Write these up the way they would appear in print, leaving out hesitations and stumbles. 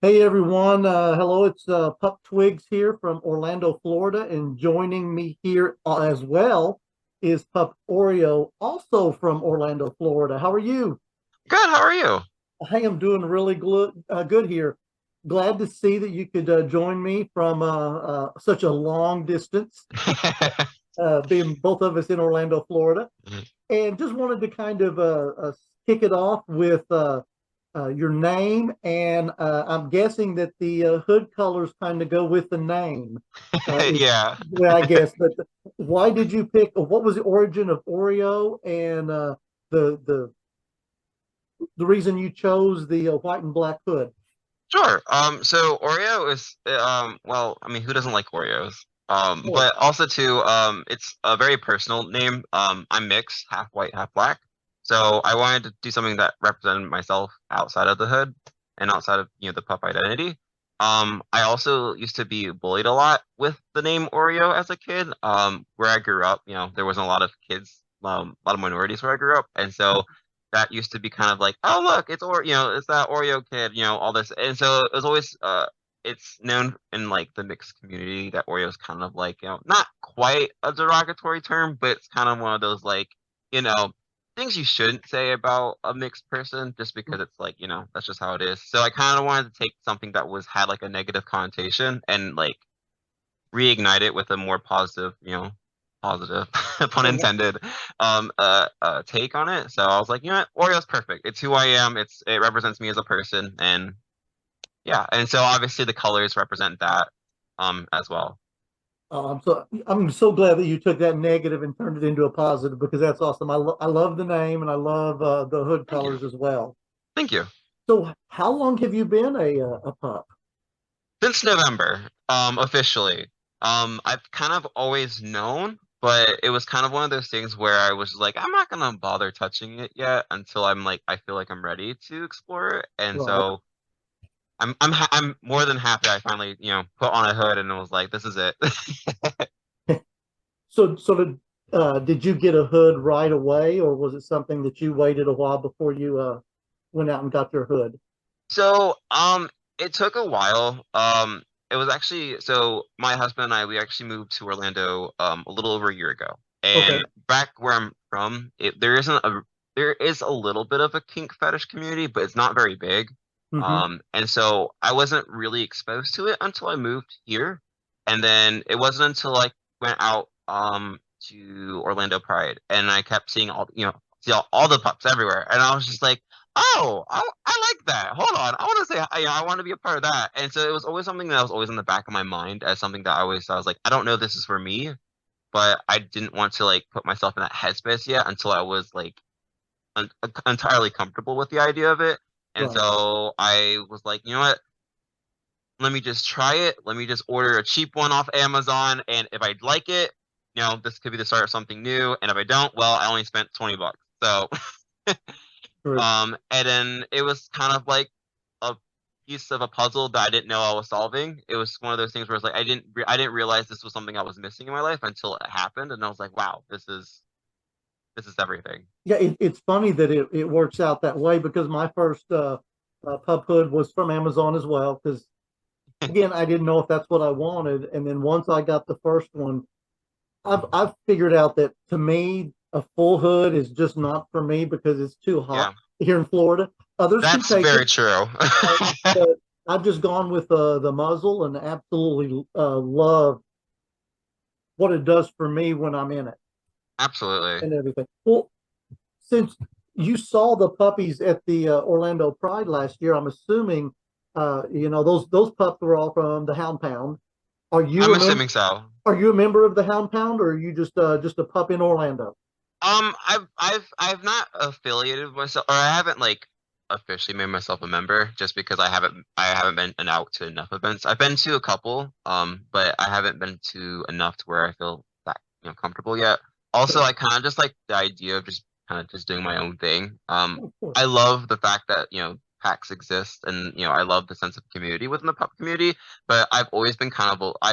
Hey everyone, hello, it's Pup Twigs here from Orlando, Florida, and joining me here as well is Pup Oreo, also from Orlando, Florida. How are you? Good, how are you? I am doing really good here. Glad to see that you could join me from such a long distance, being both of us in Orlando, Florida. And just wanted to kind of kick it off with your name, and I'm guessing that the hood colors kind of go with the name. Is Yeah. well, I guess. But why did you pick? What was the origin of Oreo, and the the reason you chose the white and black hood? Sure. So Oreo is well, I mean, who doesn't like Oreos? Oh, But also too, it's a very personal name. I'm mixed, half white, half black. So I wanted to do something that represented myself outside of the hood and outside of, the pup identity. I also used to be bullied a lot with the name Oreo as a kid. Where I grew up, there wasn't a lot of kids, a lot of minorities where I grew up, and so that used to be kind of like, oh look, it's that Oreo kid, all this, and so it was always it's known in like the mixed community that Oreo is kind of like, not quite a derogatory term, but it's kind of one of those like, you know, things you shouldn't say about a mixed person just because it's like, that's just how it is. So I kind of wanted to take something that was had like a negative connotation and like reignite it with a more positive, positive, pun oh, intended, take on it. So I was like, Oreo's perfect. It's who I am. It represents me as a person, and yeah, and so obviously the colors represent that, as well. I'm so glad that you took that negative and turned it into a positive because that's awesome. I love the name and I love the hood Thank you, colors as well. thank you. So, how long have you been a pup? Since November, officially. I've kind of always known, but it was kind of one of those things where I was like, I'm not gonna bother touching it yet until I'm like, I feel like I'm ready to explore it. And Right. so I'm more than happy I finally, put on a hood and it was like, this is it. Did you get a hood right away, or was it something that you waited a while before you went out and got your hood? So, it took a while. It was actually so my husband and I we actually moved to Orlando a little over a year ago. Okay. And back where I'm from, there is a little bit of a kink fetish community, but it's not very big. Hmm. And so I wasn't really exposed to it until I moved here. And then it wasn't until I went out to Orlando Pride and I kept seeing see all the pups everywhere. And I was just like, oh, I like that. Hold on. I want to say, I want to be a part of that. And so it was always something that was always in the back of my mind as something that I was like, I don't know if this is for me, but I didn't want to like put myself in that headspace yet until I was like entirely comfortable with the idea of it. And Right. so I was like, you know what? Let me just try it. Let me just order a cheap one off Amazon. And if I like it, this could be the start of something new. And if I don't, well, I only spent 20 bucks. So True. and then it was kind of like a piece of a puzzle that I didn't know I was solving. It was one of those things where it's like I didn't realize this was something I was missing in my life until it happened, and I was like, wow, this is everything. Yeah, it's funny that it works out that way because my first pup hood was from Amazon as well. Because again, I didn't know if that's what I wanted, and then once I got the first one, I've figured out that to me a full hood is just not for me because it's too hot Yeah, here in Florida. Others can that's take it, very true. uh, but I've just gone with the muzzle and absolutely love what it does for me when I'm in it Absolutely. and everything. Well, since you saw the puppies at the Orlando Pride last year, I'm assuming those pups were all from the Hound Pound. Are you I'm a member? assuming so. Are you a member of the Hound Pound, or are you just a pup in Orlando? I've not affiliated with myself, or I haven't like officially made myself a member, just because I haven't been out to enough events. I've been to a couple, but I haven't been to enough to where I feel that comfortable yet. Also, I kind of just like the idea of just kind of just doing my own thing. Of course. I love the fact that packs exist, and I love the sense of community within the pup community. But I've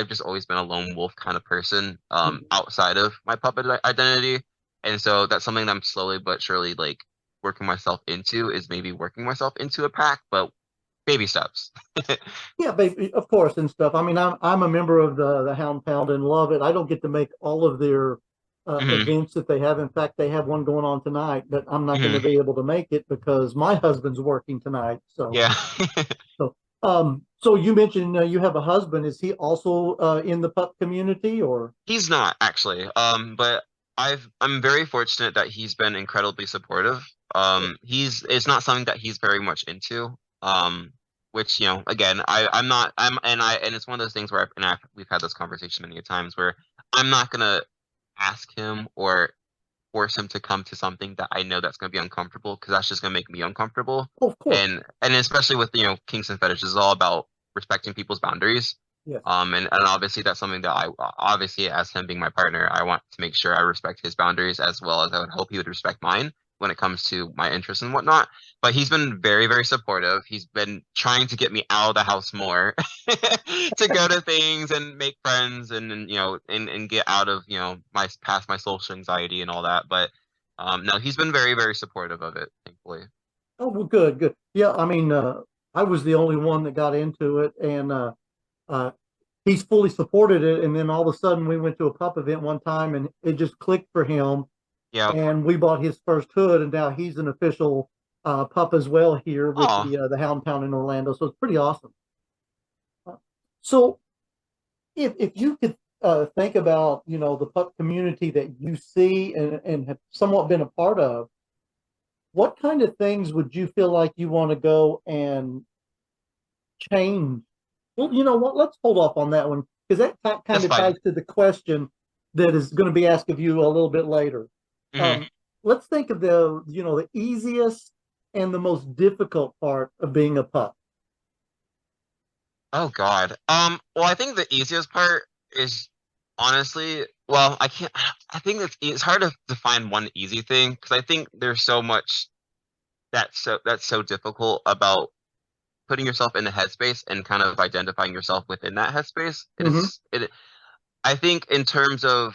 just always been a lone wolf kind of person, Mhm. outside of my puppet identity. And so that's something that I'm slowly but surely like working myself into is maybe working myself into a pack. But baby steps. Yeah, baby, of course and stuff. I mean, I'm a member of the Hound Pound and love it. I don't get to make all of their Hmm. events that they have. In fact, they have one going on tonight, but I'm not going to Hmm. be able to make it because my husband's working tonight. Yeah. So you mentioned you have a husband. Is he also in the pup community or? He's not actually. But I'm very fortunate that he's been incredibly supportive. It's not something that he's very much into. Which, again, I'm not, and it's one of those things where we've had this conversation many times where I'm not gonna ask him or force him to come to something that I know that's gonna be uncomfortable because that's just gonna make me uncomfortable. Oh, of course, And especially with, kinks and fetishes is all about respecting people's boundaries. yes. And obviously that's something that obviously, as him being my partner, I want to make sure I respect his boundaries as well as I would hope he would respect mine when it comes to my interests and whatnot. But he's been very, very supportive. He's been trying to get me out of the house more to go to things and make friends and get out of, my social anxiety and all that. But no, he's been very, very supportive of it, thankfully. Oh, well, good, good. Yeah, I mean, I was the only one that got into it, and uh, he's fully supported it. And then all of a sudden, we went to a pup event one time, and it just clicked for him. Yeah. And we bought his first hood, and now he's an official pup as well here with Oh, the Hound Town in Orlando. So it's pretty awesome. So if you could think about the pup community that you see and have somewhat been a part of, what kind of things would you feel like you want to go and change? Well, you know what? Let's hold off on that one because that kind that's of fine. ties to the question that is going to be asked of you a little bit later. Hmm. Um, let's think of the easiest and the most difficult part of being a pup. Oh God. Well, I think the easiest part is honestly, well, I can't. I think it's hard to define one easy thing because I think there's so much that's so difficult about putting yourself in the headspace and kind of identifying yourself within that headspace. It Hmm. is it. I think in terms of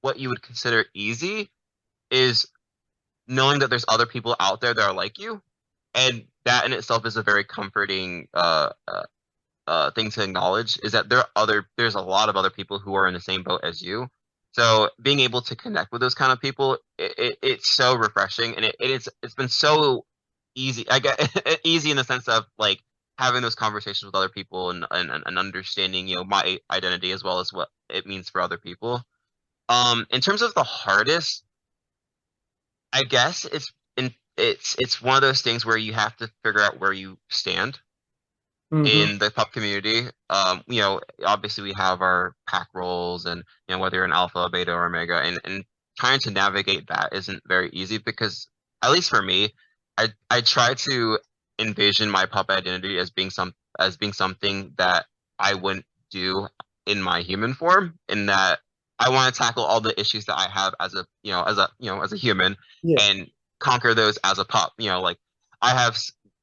what you would consider easy is knowing that there's other people out there that are like you, and that in itself is a very comforting thing to acknowledge is that there's a lot of other people who are in the same boat as you. So being able to connect with those kind of people, it's so refreshing, and it's been so easy. I get easy in the sense of like having those conversations with other people and understanding my identity as well as what it means for other people. In terms of the hardest, I guess it's one of those things where you have to figure out where you stand Hmm. in the pup community. Obviously we have our pack roles and whether you're an alpha, beta, or omega, and trying to navigate that isn't very easy because at least for me, I try to envision my pup identity as being something that I wouldn't do in my human form, in that I want to tackle all the issues that I have as a human Yeah. and conquer those as a pup. Like I have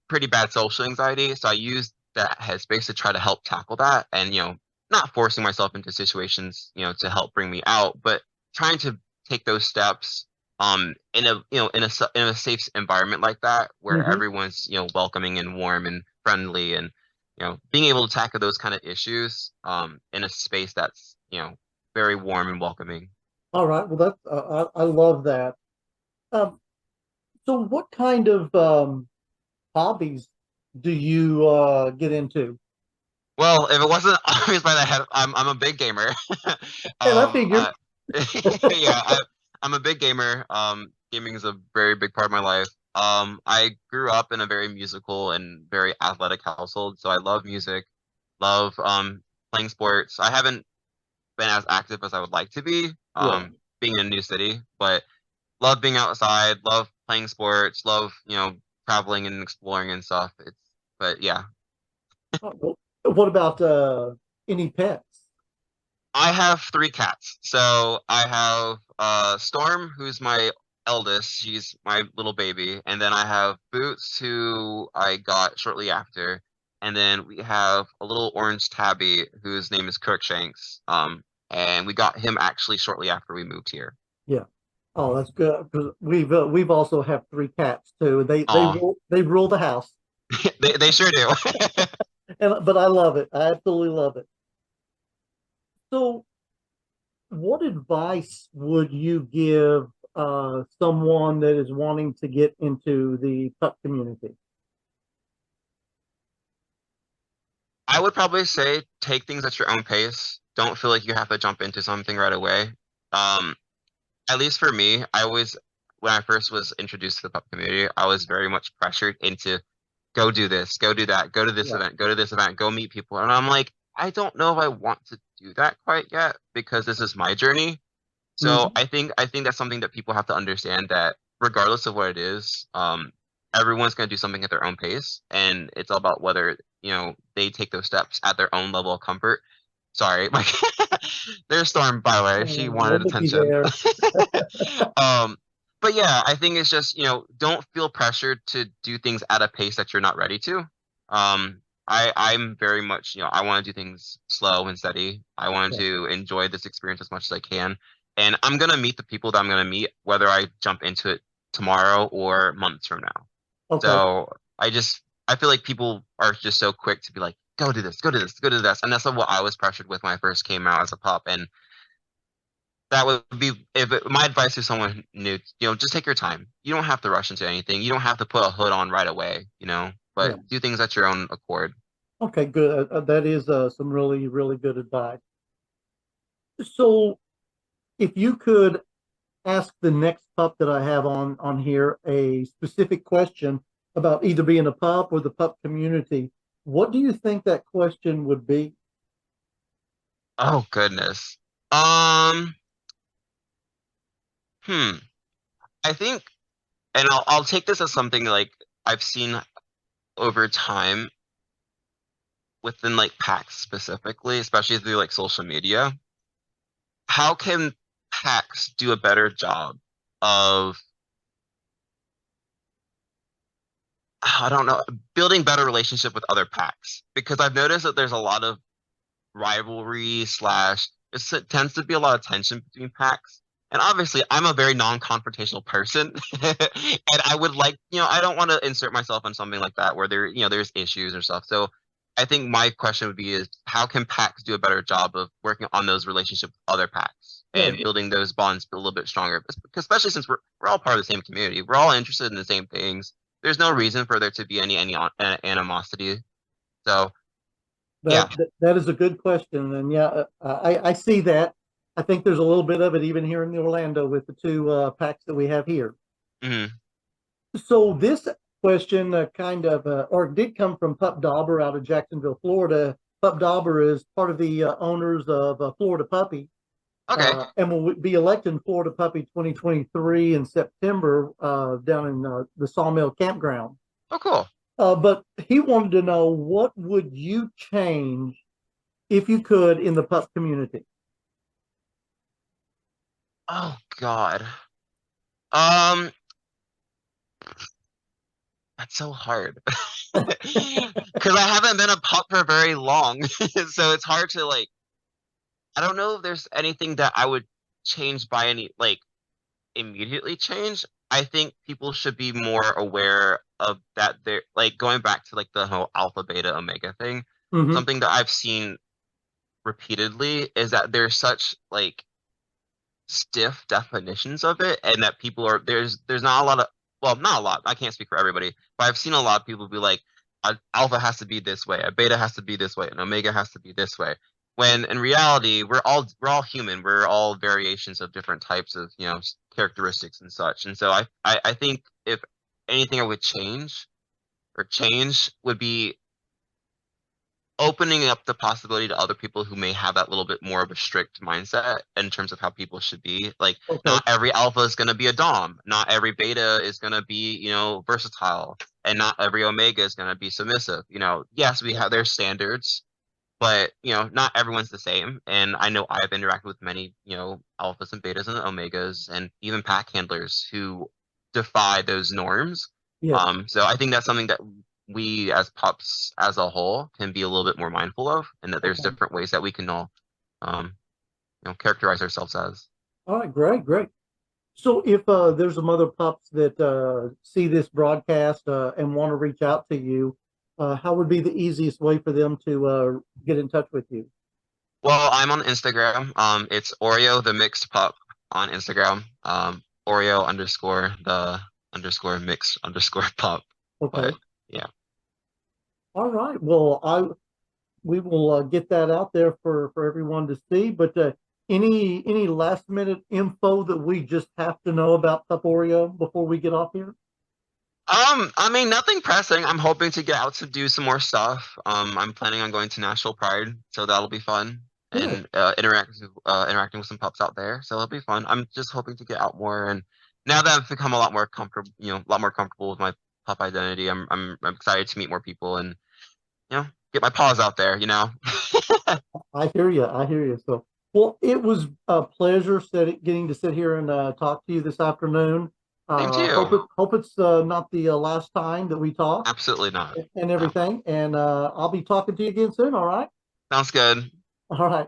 pretty bad social anxiety, so I use that headspace to try to help tackle that and not forcing myself into situations to help bring me out, but trying to take those steps in a in a safe environment like that where Hmm. everyone's welcoming and warm and friendly, and being able to tackle those kind of issues in a space that's very warm and welcoming. All right. Well, that's I love that. Um, so, what kind of hobbies do you get into? Well, if it wasn't obvious by the head, I'm a big gamer. And I um figured. yeah, I'm a big gamer. Gaming is a very big part of my life. I grew up in a very musical and very athletic household, so I love music, love playing sports. I haven't been as active as I would like to be, Yeah. being in a new city, but love being outside, love playing sports, love, traveling and exploring and stuff. But yeah, Well, what about any pets? I have three cats. So I have Storm, who's my eldest. She's my little baby. And then I have Boots, who I got shortly after. And then we have a little orange tabby whose name is Crookshanks. And we got him actually shortly after we moved here. Yeah. Oh, that's good because we've also have three cats too. They Aw. rule the house. They sure do. But I love it. I absolutely love it. So, what advice would you give someone that is wanting to get into the pup community? I would probably say take things at your own pace. Don't feel like you have to jump into something right away. Um, at least for me, when I first was introduced to the pup community, I was very much pressured into go do this, go do that, go to this Yeah. event, go to this event, go meet people. And I'm like, I don't know if I want to do that quite yet because this is my journey. So Hmm. I think that's something that people have to understand that regardless of what it is, everyone's going to do something at their own pace, and it's all about whether they take those steps at their own level of comfort. Sorry, my there's Storm, by the way. She No wanted looky attention. there. Um, but yeah, I think it's just, don't feel pressured to do things at a pace that you're not ready to. I'm very much, I want to do things slow and steady. I want Yeah. to enjoy this experience as much as I can. And I'm gonna meet the people that I'm gonna meet, whether I jump into it tomorrow or months from now. Okay. So I feel like people are just so quick to be like, go do this, go do this, go do this. And that's what I was pressured with when I first came out as a pup. And that would be my advice to someone new, just take your time. You don't have to rush into anything. You don't have to put a hood on right away, Yeah. but do things at your own accord. Okay, good. That is some really, really good advice. So, if you could ask the next pup that I have on here a specific question about either being a pup or the pup community, what do you think that question would be? Oh goodness. Um, hmm. I think, and I'll take this as something like I've seen over time within like packs specifically, especially through like social media. How can packs do a better job of, I don't know, building better relationship with other packs? Because I've noticed that there's a lot of rivalry slash it tends to be a lot of tension between packs. And obviously, I'm a very non-confrontational person, and I would like, I don't want to insert myself in something like that where there's issues or stuff. So I think my question would be is how can packs do a better job of working on those relationships with other packs Yeah, and building those bonds a little bit stronger? Because especially since we're all part of the same community, we're all interested in the same things. There's no reason for there to be any animosity. So yeah. that is a good question, and yeah, I see that. I think there's a little bit of it even here in Orlando with the two packs that we have here. Mhm. So this question kind of, or did come from Pup Dauber out of Jacksonville, Florida. Pup Dauber is part of the owners of Florida Puppy, Okay. and will be electing Florida Puppy 2023 in September down in the Sawmill Campground. Oh, cool. But he wanted to know what would you change if you could in the pup community? Oh God. Um, that's so hard. Because I haven't been a pup for very long, so it's hard to like. I don't know if there's anything that I would change by any like immediately change. I think people should be more aware of that. They're like going back to like the whole alpha, beta, omega thing. Hmm. Something that I've seen repeatedly is that there's such like stiff definitions of it and that people are there's not a lot of, well, not a lot, I can't speak for everybody, but I've seen a lot of people be like alpha has to be this way, a beta has to be this way, an omega has to be this way, when in reality we're all human, we're all variations of different types of characteristics and such. And so I think if anything I would change would be opening up the possibility to other people who may have that little bit more of a strict mindset in terms of how people should be. Like, Okay. not every alpha is going to be a dom. Not every beta is going to be, versatile. And not every omega is going to be submissive. Yes, we have their standards, but, not everyone's the same. And I know I've interacted with many, alphas and betas and omegas and even pack handlers who defy those norms. Yes. So I think that's something that we as pups as a whole can be a little bit more mindful of, and that there's Okay. different ways that we can all, um, characterize ourselves as. All right. Great. Great. So if there's some other pups that see this broadcast and want to reach out to you, how would be the easiest way for them to get in touch with you? Well, I'm on Instagram. It's Oreo the mixed pup on Instagram. Oreo underscore the underscore mixed underscore pup. Okay. But yeah. All right. Well, I we will get that out there for everyone to see. But any last minute info that we just have to know about Pup Oreo before we get off here? I mean, nothing pressing. I'm hoping to get out to do some more stuff. I'm planning on going to National Pride, so that'll be fun, Good. and interacting with some pups out there. So it'll be fun. I'm just hoping to get out more, and now that I've become a lot more comfortable, a lot more comfortable with my pup identity, I'm excited to meet more people and get my paws out there. I hear you. I hear you. So, well, it was a pleasure getting to sit here and talk to you this afternoon. Same to Hope you. hope it's not the last time that we talk Absolutely not. and No. everything. And I'll be talking to you again soon. All right. Sounds good. All right.